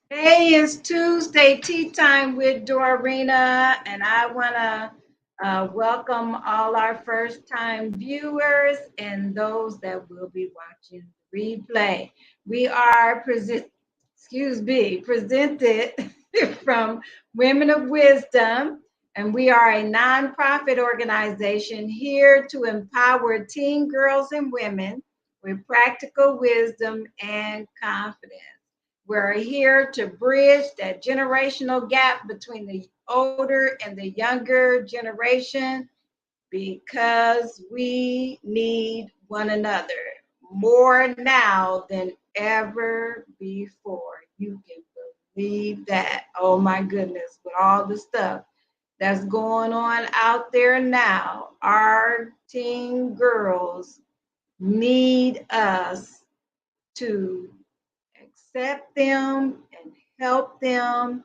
Hey, it's Tuesday tea time with Dorina, and I want to welcome all our first time viewers and those that will be watching the replay. We are presented from Women of Wisdom, and we are a nonprofit organization here to empower teen girls and women with practical wisdom and confidence. We're here to bridge that generational gap between the older and the younger generation because we need one another more now than ever before. You can believe that. Oh my goodness, with all the stuff that's going on out there now, our teen girls need us to accept them and help them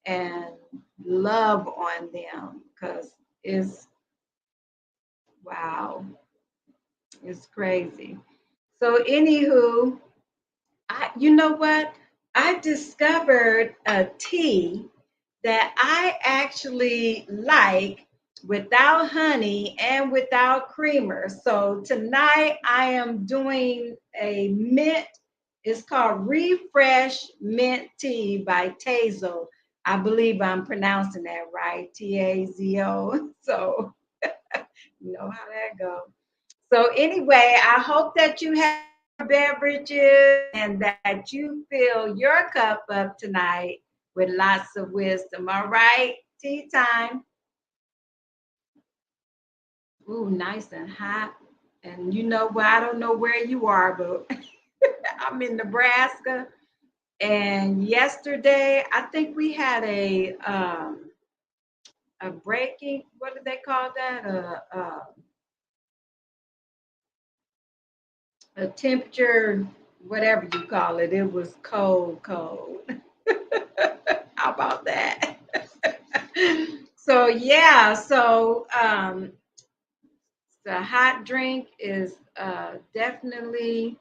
and love on them because it's wow, it's crazy. So, anywho, you know what? I discovered a tea that I actually like without honey and without creamer. So tonight I am doing a mint. It's called Refresh Mint Tea by Tazo. I believe I'm pronouncing that right, Tazo. So you know how that goes. So anyway, I hope that you have beverages and that you fill your cup up tonight with lots of wisdom. All right, tea time. Ooh, nice and hot. And you know what? I don't know where you are, but I'm in Nebraska. And yesterday, I think we had a breaking. What do they call that? A temperature, whatever you call it. It was cold, cold. How about that? So yeah, the hot drink is definitely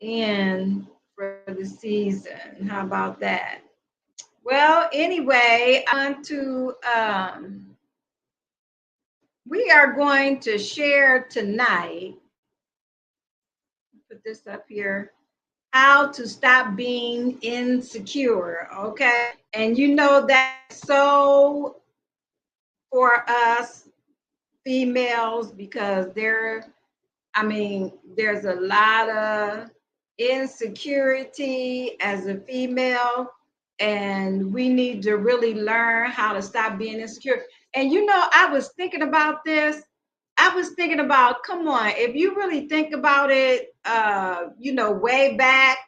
in for the season. How about that? Well, anyway, I want to we are going to share tonight, put this up here, how to stop being insecure, okay? And you know that's so for us females because there's a lot of insecurity as a female, and we need to really learn how to stop being insecure. And you know, I was thinking about this. I was thinking about, come on, if you really think about it, way back,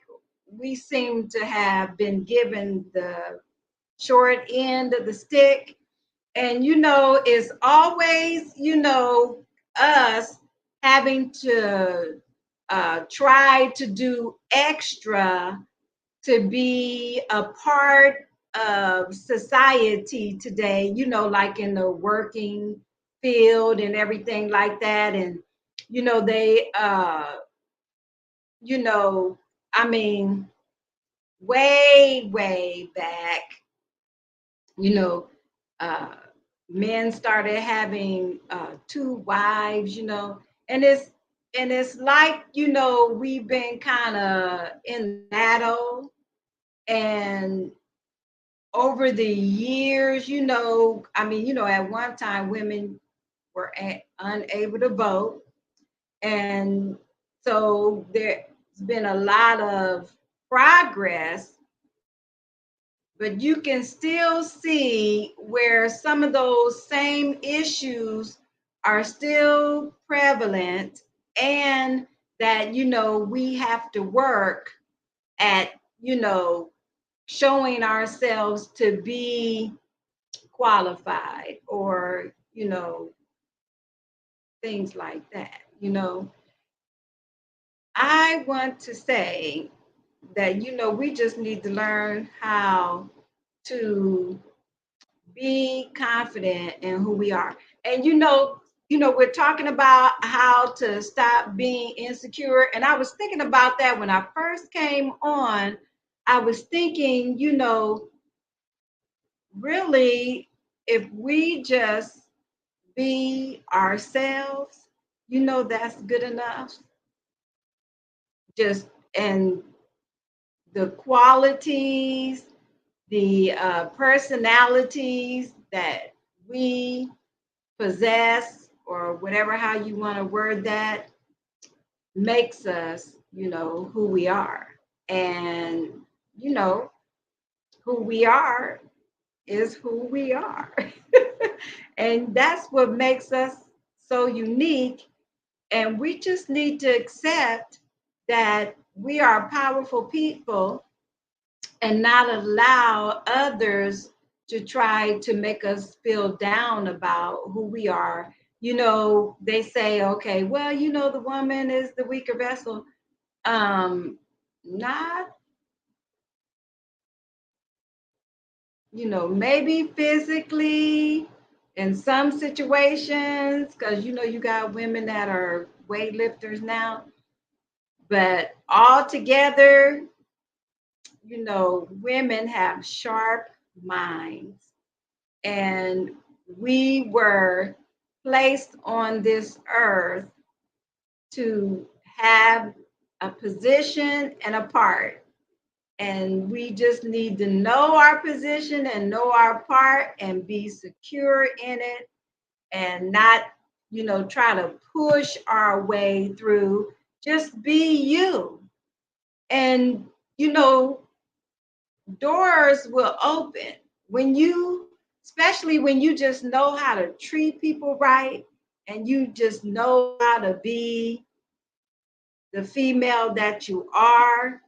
we seem to have been given the short end of the stick. And it's always us having to try to do extra to be a part of society today, like in the working field and everything like that. And they you know I mean way back, you know uh men started having two wives, and it's like, we've been kind of in battle. And over the years, at one time women were unable to vote. And so there's been a lot of progress, but you can still see where some of those same issues are still prevalent, and that we have to work at showing ourselves to be qualified, or things like that. I want to say that we just need to learn how to be confident in who we are. And we're talking about how to stop being insecure. And I was thinking about that when I first came on. I was thinking, really, if we just be ourselves, that's good enough. Just and the qualities, the personalities that we possess, or whatever how you want to word that, makes us, who we are. And, you know, who we are is who we are. And that's what makes us so unique. And we just need to accept that we are powerful people and not allow others to try to make us feel down about who we are. They say, okay, well, the woman is the weaker vessel. Not, maybe physically in some situations, because you got women that are weightlifters now, but altogether, women have sharp minds, and we were placed on this earth to have a position and a part. And we just need to know our position and know our part and be secure in it, and not, try to push our way through. Just be you. And, you know, doors will open when you, especially when you just know how to treat people right, and you just know how to be the female that you are.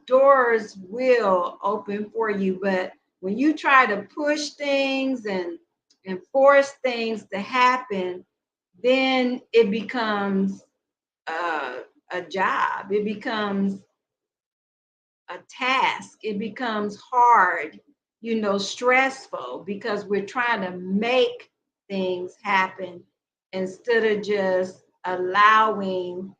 Doors will open for you. But when you try to push things and force things to happen, then it becomes uh, a job. It becomes a task. It becomes hard, stressful, because we're trying to make things happen instead of just allowing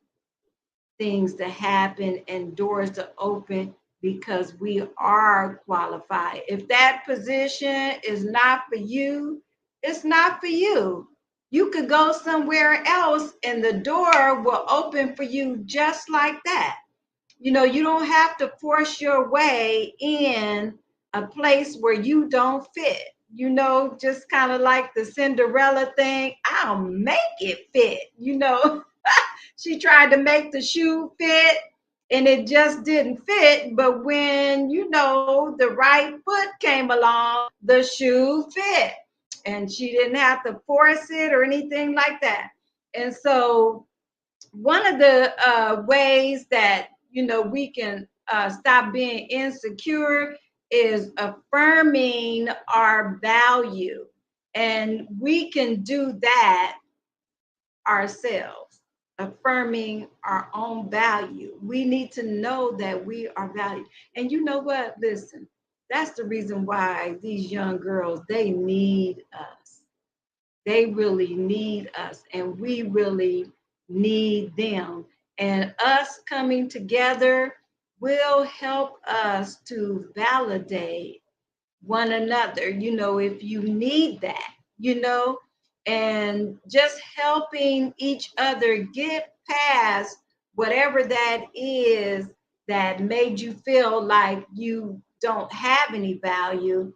things to happen and doors to open, because we are qualified. If that position is not for you, it's not for you. You could go somewhere else and the door will open for you just like that. You don't have to force your way in a place where you don't fit. Just kind of like the Cinderella thing. I'll make it fit. She tried to make the shoe fit and it just didn't fit. But when, the right foot came along, the shoe fit. And she didn't have to force it or anything like that. And so one of the ways that we can stop being insecure is affirming our value, and we can do that ourselves. Affirming our own value, we need to know that we are valued. And you know what, listen, that's the reason why these young girls, they need us. They really need us, and we really need them. And us coming together will help us to validate one another, if you need that, you know, and just helping each other get past whatever that is that made you feel like you don't have any value,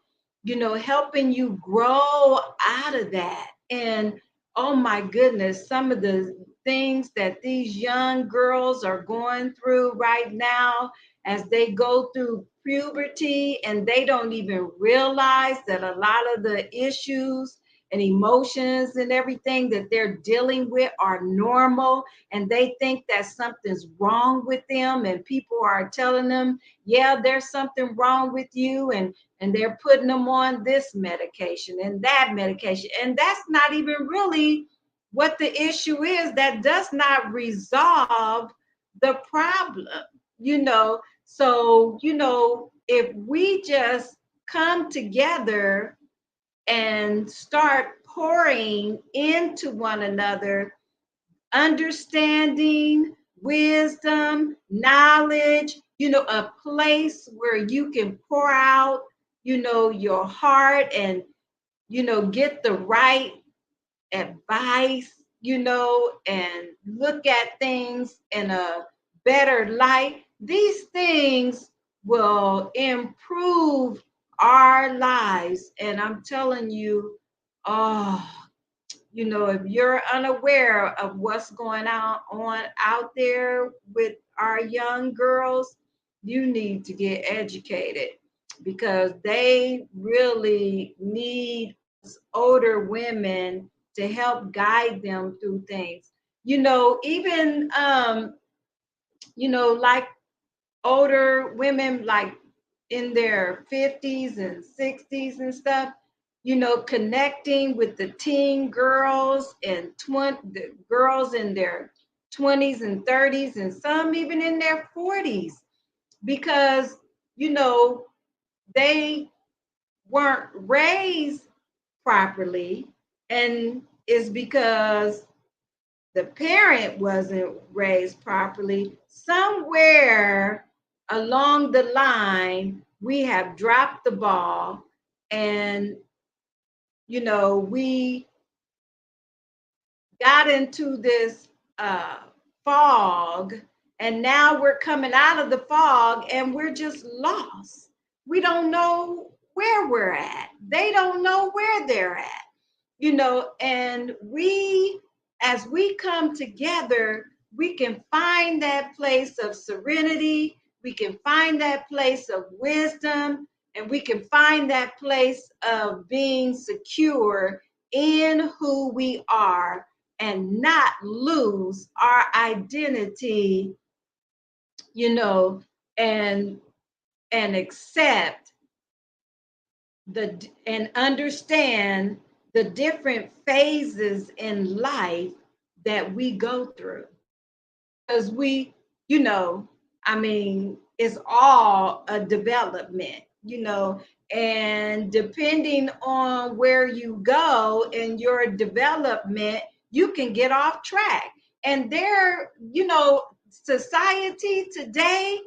helping you grow out of that. And oh my goodness, some of the things that these young girls are going through right now as they go through puberty, and they don't even realize that a lot of the issues and emotions and everything that they're dealing with are normal, and they think that something's wrong with them, and people are telling them, yeah, there's something wrong with you, and they're putting them on this medication and that medication, and that's not even really what the issue is. That does not resolve the problem, you know. So, if we just come together and start pouring into one another understanding, wisdom, knowledge, a place where you can pour out, your heart and, get the right advice, and look at things in a better light. These things will improve our lives. And I'm telling you, oh, if you're unaware of what's going on out there with our young girls, you need to get educated because they really need older women to help guide them through things. Even like older women like in their 50s and 60s and stuff, connecting with the teen girls and the girls in their 20s and 30s and some even in their 40s because, they weren't raised properly, and it's because the parent wasn't raised properly. Somewhere along the line, we have dropped the ball, and we got into this fog, and now we're coming out of the fog and we're just lost. We don't know where we're at. They don't know where they're at, and as we come together, we can find that place of serenity, we can find that place of wisdom, and we can find that place of being secure in who we are and not lose our identity, you know, and accept and understand the different phases in life that we go through. Because I mean, it's all a development, and depending on where you go in your development, you can get off track. And society today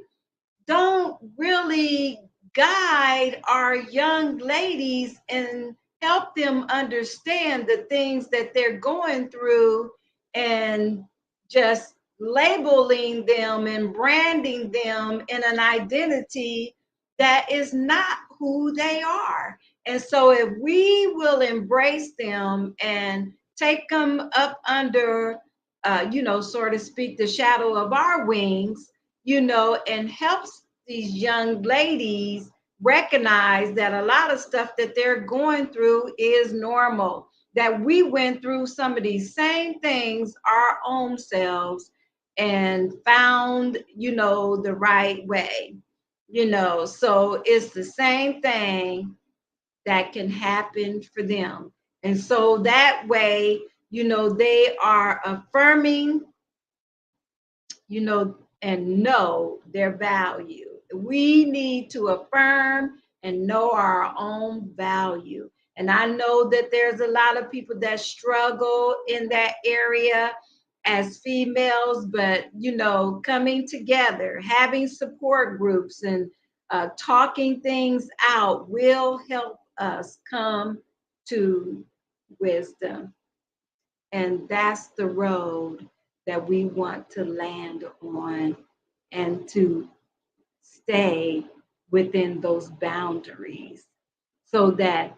don't really guide our young ladies and help them understand the things that they're going through and just labeling them and branding them in an identity that is not who they are. And so if we will embrace them and take them up under, so to speak, the shadow of our wings, and helps these young ladies recognize that a lot of stuff that they're going through is normal, that we went through some of these same things our own selves and found, the right way, so it's the same thing that can happen for them. And so that way, they are affirming, and know their value. We need to affirm and know our own value. And I know that there's a lot of people that struggle in that area as females, but coming together, having support groups, and talking things out will help us come to wisdom. And that's the road that we want to land on and to stay within those boundaries so that,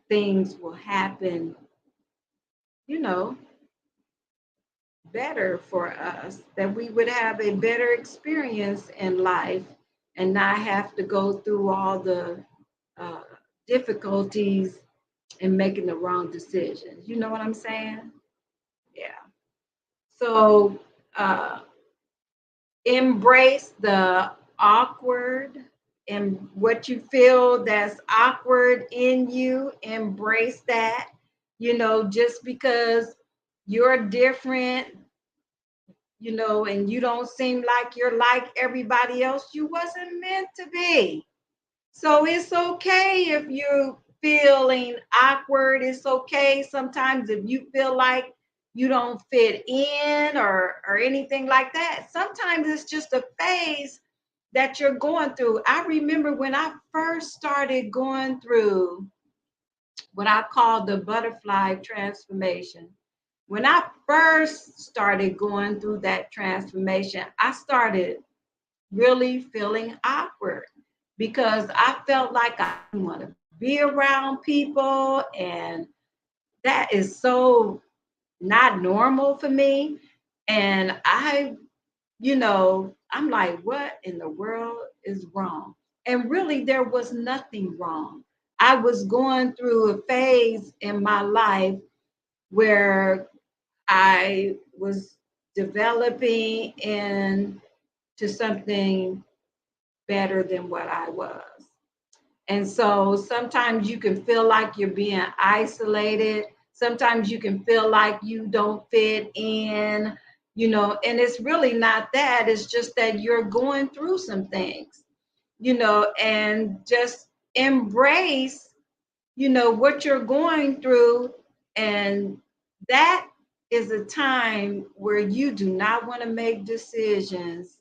things will happen, you know, better for us, that we would have a better experience in life and not have to go through all the uh, difficulties in making the wrong decisions. You know what I'm saying? Yeah. So embrace the awkward and what you feel that's awkward in you. Embrace that. Just because you're different, and you don't seem like you're like everybody else, you wasn't meant to be. So it's okay if you're feeling awkward. It's okay sometimes if you feel like, you don't fit in or anything like that. Sometimes it's just a phase that you're going through. I remember when I first started going through what I call the butterfly transformation. When I first started going through that transformation, I started really feeling awkward because I felt like I didn't want to be around people. And that is so not normal for me. And I'm like, what in the world is wrong? And really, there was nothing wrong. I was going through a phase in my life where I was developing into something better than what I was. And so sometimes you can feel like you're being isolated. Sometimes you can feel like you don't fit in, and it's really not that. It's just that you're going through some things, and just embrace, what you're going through. And that is a time where you do not want to make decisions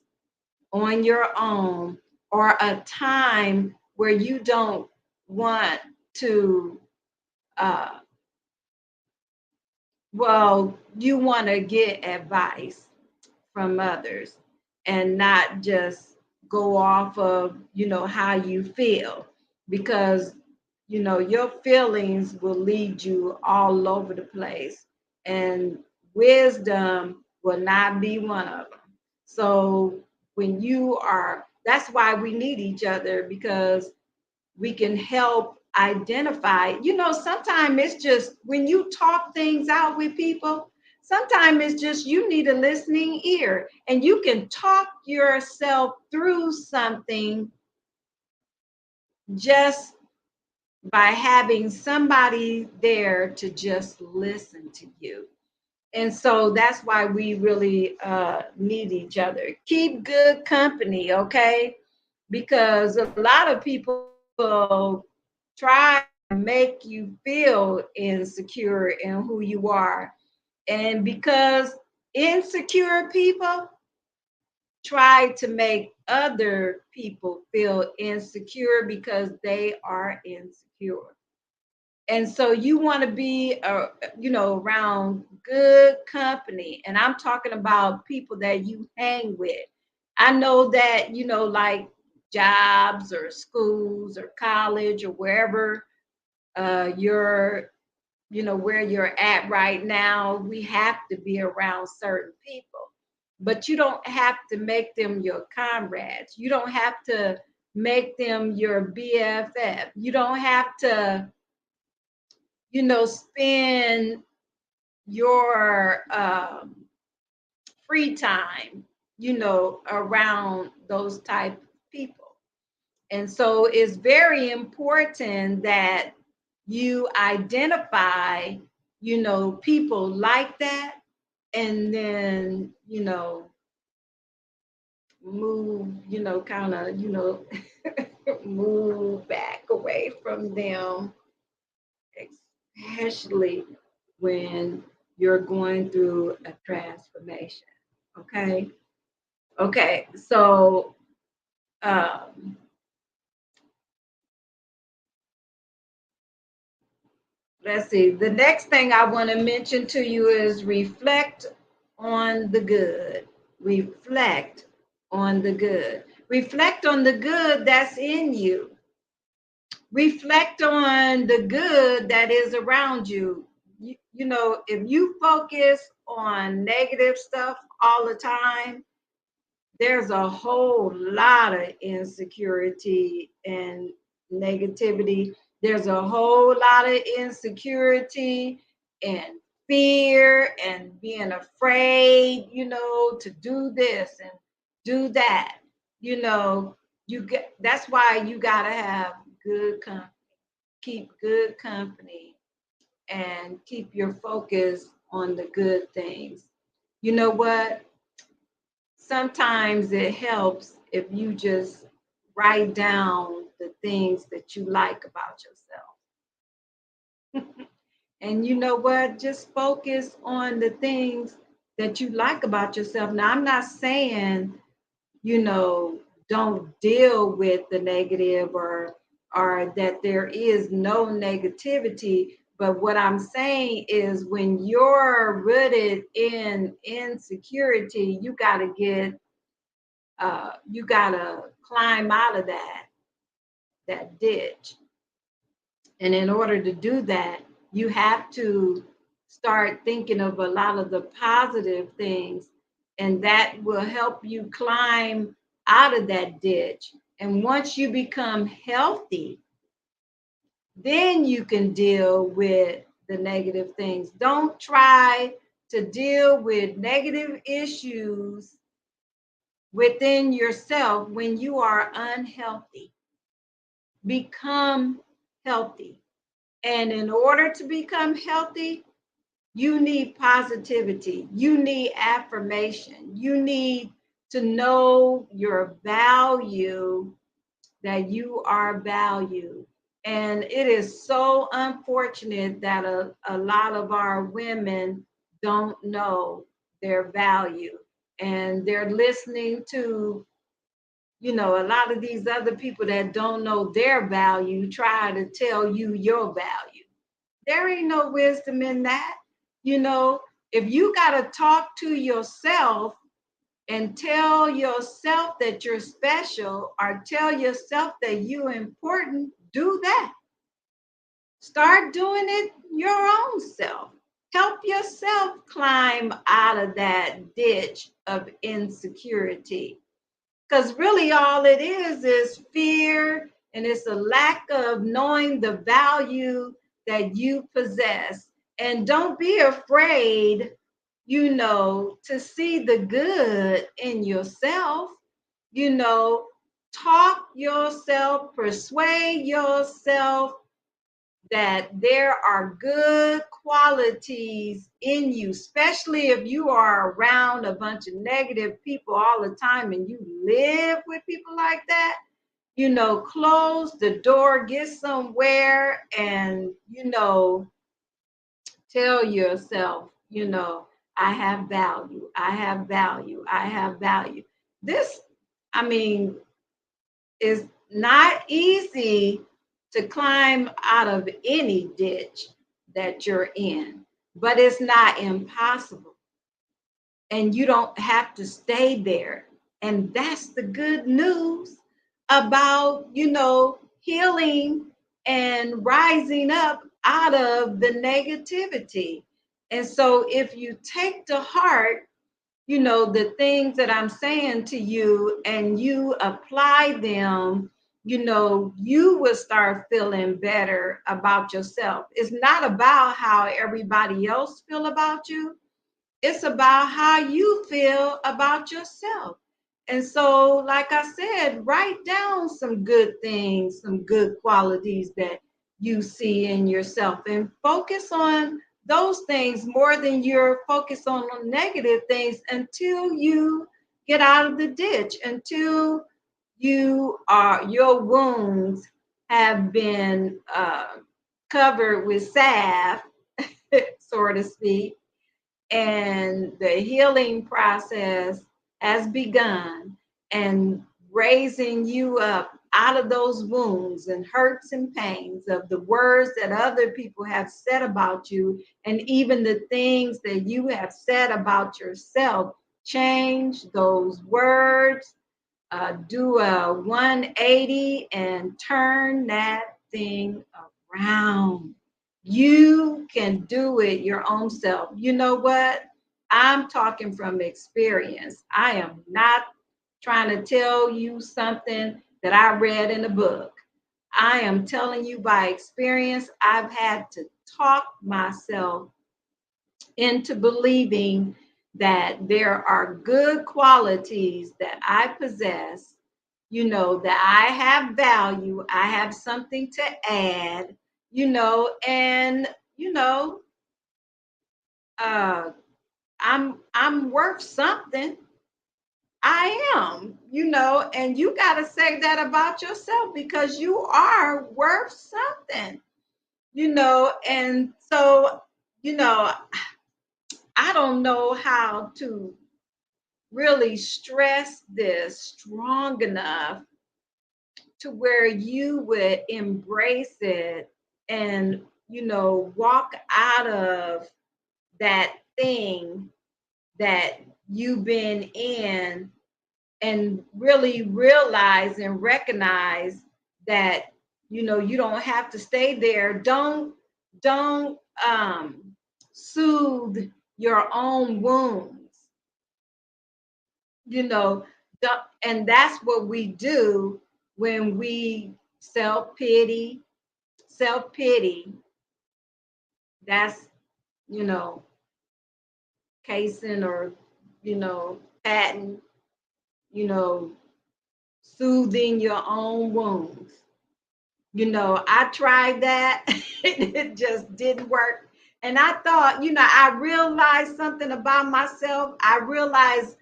on your own, or a time where you don't want to, uh, you want to get advice from others and not just go off of, how you feel, because, your feelings will lead you all over the place, and wisdom will not be one of them. So that's why we need each other, because we can help identify. Sometimes it's just when you talk things out with people, sometimes it's just you need a listening ear, and you can talk yourself through something just by having somebody there to just listen to you. And so that's why we really need each other. Keep good company, okay? Because a lot of people try to make you feel insecure in who you are. And because insecure people try to make other people feel insecure because they are insecure. And so you want to be around good company, and I'm talking about people that you hang with. I know that, like jobs or schools or college or wherever you're, where you're at right now, we have to be around certain people, but you don't have to make them your comrades. You don't have to make them your BFF. You don't have to, spend your free time, around those type of people. And so it's very important that you identify, people like that, and then, move, kind of, move back away from them, especially when you're going through a transformation. Okay. Okay. So, um, let's see. The next thing I want to mention to you is reflect on the good. Reflect on the good. Reflect on the good that's in you. Reflect on the good that is around you. If you focus on negative stuff all the time, there's a whole lot of insecurity and negativity. There's a whole lot of insecurity and fear and being afraid, to do this and do that. You know, that's why you gotta have good company. Keep good company and keep your focus on the good things. You know what? Sometimes it helps if you just write down the things that you like about yourself. And you know what? Just focus on the things that you like about yourself. Now, I'm not saying, you know, don't deal with the negative or that there is no negativity. But what I'm saying is when you're rooted in insecurity, you gotta climb out of that ditch. And in order to do that, you have to start thinking of a lot of the positive things, and that will help you climb out of that ditch. And once you become healthy, then you can deal with the negative things. Don't try to deal with negative issues within yourself when you are unhealthy. Become healthy. And in order to become healthy, you need positivity. You need affirmation. You need to know your value, that you are valued. And it is so unfortunate that a lot of our women don't know their value. And they're listening to, you know, a lot of these other people that don't know their value try to tell you your value. There ain't no wisdom in that. You know, if you got to talk to yourself and tell yourself that you're special or tell yourself that you're important, do that. Start doing it your own self. Help yourself climb out of that ditch of insecurity. Because really, all it is fear, and it's a lack of knowing the value that you possess. And don't be afraid, you know, to see the good in yourself. You know, talk yourself, persuade yourself that there are good qualities in you, especially if you are around a bunch of negative people all the time and you live with people like that. You know, close the door, get somewhere, and, you know, tell yourself, you know, I have value, I have value, I have value. This, I mean, is not easy to climb out of any ditch that you're in, but it's not impossible. And you don't have to stay there. And that's the good news about, you know, healing and rising up out of the negativity. And so if you take to heart, you know, the things that I'm saying to you and you apply them, you know, you will start feeling better about yourself. It's not about how everybody else feel about you. It's about how you feel about yourself. And so, like I said, write down some good things, some good qualities that you see in yourself and focus on those things more than you're focused on the negative things until you get out of the ditch, until your wounds have been covered with salve, so to speak, and the healing process has begun, and raising you up out of those wounds and hurts and pains of the words that other people have said about you, and even the things that you have said about yourself. Change those words, do a 180 and turn that thing around. You can do it your own self. You know what? I'm talking from experience. I am not trying to tell you something that I read in a book. I am telling you by experience. I've had to talk myself into believing that there are good qualities that I possess, you know, that I have value, I have something to add, you know, and you know, uh I'm worth something. I am, you know, and you got to say that about yourself because you are worth something. And so, you know, I don't know how to really stress this strong enough to where you would embrace it and, walk out of that thing that you've been in and really realize and recognize that you don't have to stay there. Don't soothe your own wounds. you know and that's what we do when we self pity. That's you know casing or patting, you know soothing your own wounds. I tried that. It just didn't work. And I thought, I realized something about myself. I realized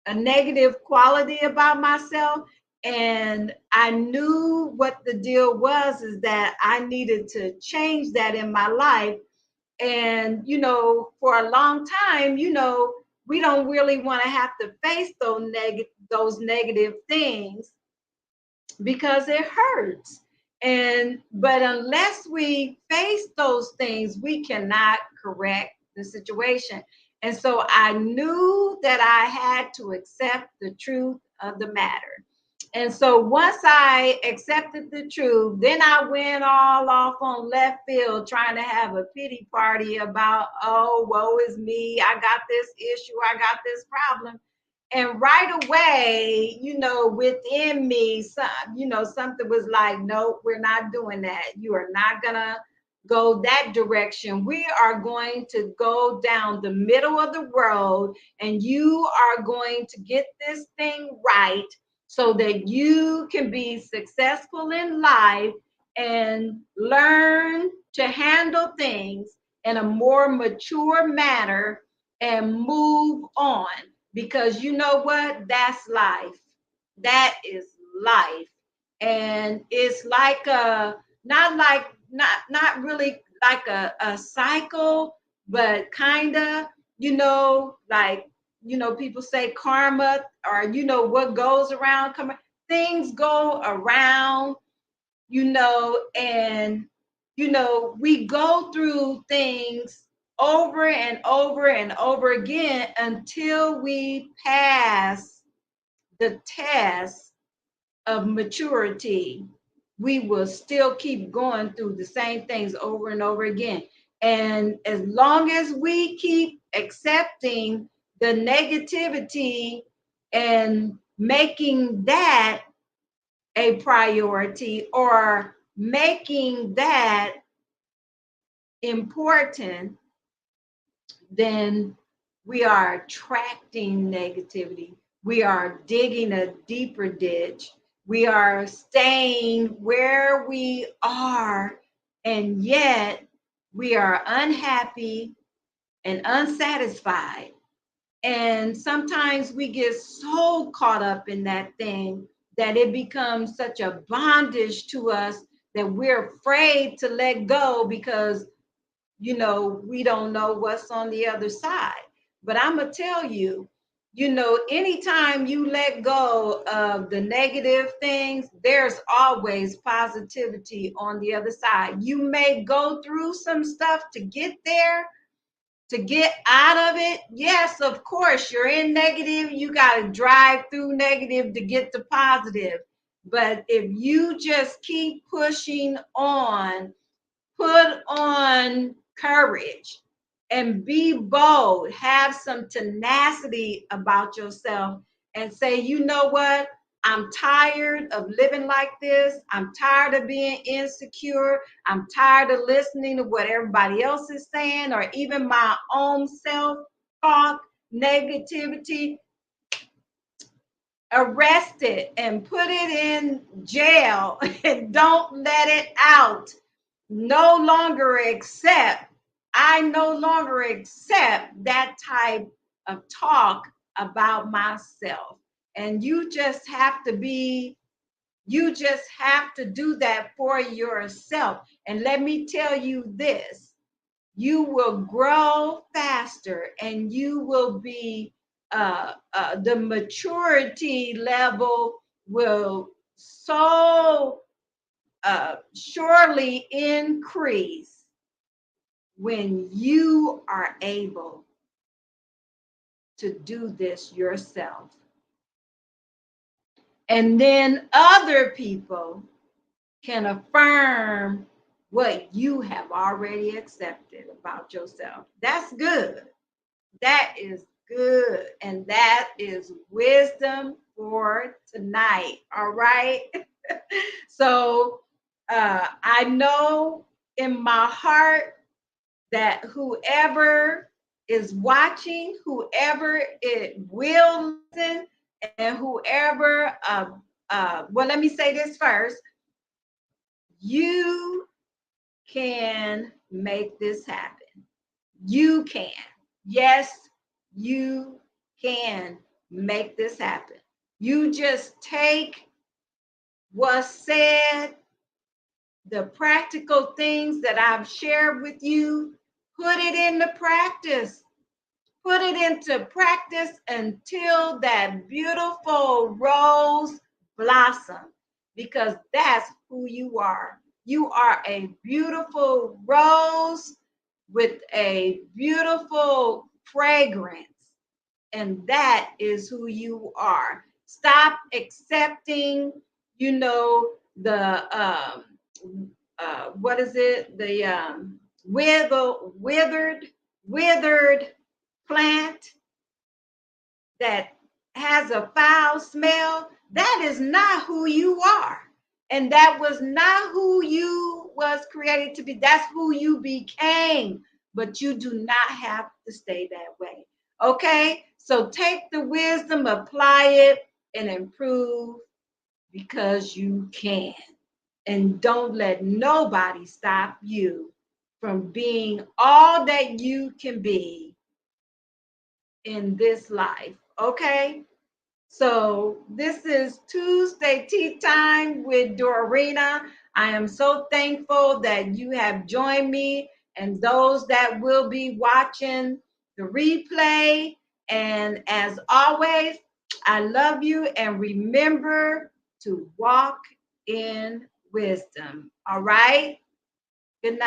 a negative quality about myself. And I knew what the deal was, is that I needed to change that in my life. And, for a long time, we don't really want to have to face those negative things because it hurts. And but unless we face those things, we cannot correct the situation. And so I knew that I had to accept the truth of the matter. And so once I accepted the truth, then I went all off on left field trying to have a pity party about, oh, woe is me. I got this issue. I got this problem. And right away, within me, something was like, nope, we're not doing that. You are not gonna go that direction. We are going to go down the middle of the road, and you are going to get this thing right so that you can be successful in life and learn to handle things in a more mature manner and move on. Because you know what? That's life. That is life. And it's like not really like a cycle, but kinda, like people say karma, or what goes around come, things go around, and we go through things over and over and over again until we pass the test of maturity. We will still keep going through the same things over and over again. And as long as we keep accepting the negativity and making that a priority, or making that important, then we are attracting negativity. We are digging a deeper ditch. We are staying where we are, and yet we are unhappy and unsatisfied. And sometimes we get so caught up in that thing that it becomes such a bondage to us that we're afraid to let go, because we don't know what's on the other side. But I'm going to tell you, anytime you let go of the negative things, there's always positivity on the other side. You may go through some stuff to get there, to get out of it. Yes, of course, you're in negative. You got to drive through negative to get to positive. But if you just keep pushing on, put on courage and be bold, have some tenacity about yourself, and say, you know what? I'm tired of living like this. I'm tired of being insecure. I'm tired of listening to what everybody else is saying, or even my own self talk, negativity. Arrest it and put it in jail and don't let it out. No longer accept, I no longer accept that type of talk about myself. And you just have to be You just have to do that for yourself. And let me tell you this, you will grow faster and you will be, the maturity level will so surely increase when you are able to do this yourself. And then other people can affirm what you have already accepted about yourself. That's good. That is good. And that is wisdom for tonight. All right. So I know in my heart that whoever is watching, whoever it will listen, and whoever, well, let me say this first. You can make this happen. You can. Yes, you can make this happen. You just take what's said, the practical things that I've shared with you, put it into practice. Put it into practice until that beautiful rose blossom, because that's who you are. You are a beautiful rose with a beautiful fragrance, and that is who you are. Stop accepting, the what is it? The withered plant that has a foul smell. That is not who you are. And that was not who you was created to be. That's who you became. But you do not have to stay that way. Okay? So take the wisdom, apply it, and improve because you can. And don't let nobody stop you from being all that you can be in this life. Okay? So this is Tuesday Tea Time with Dorina. I am so thankful that you have joined me and those that will be watching the replay. And as always, I love you, and remember to walk in wisdom. All right? Good night.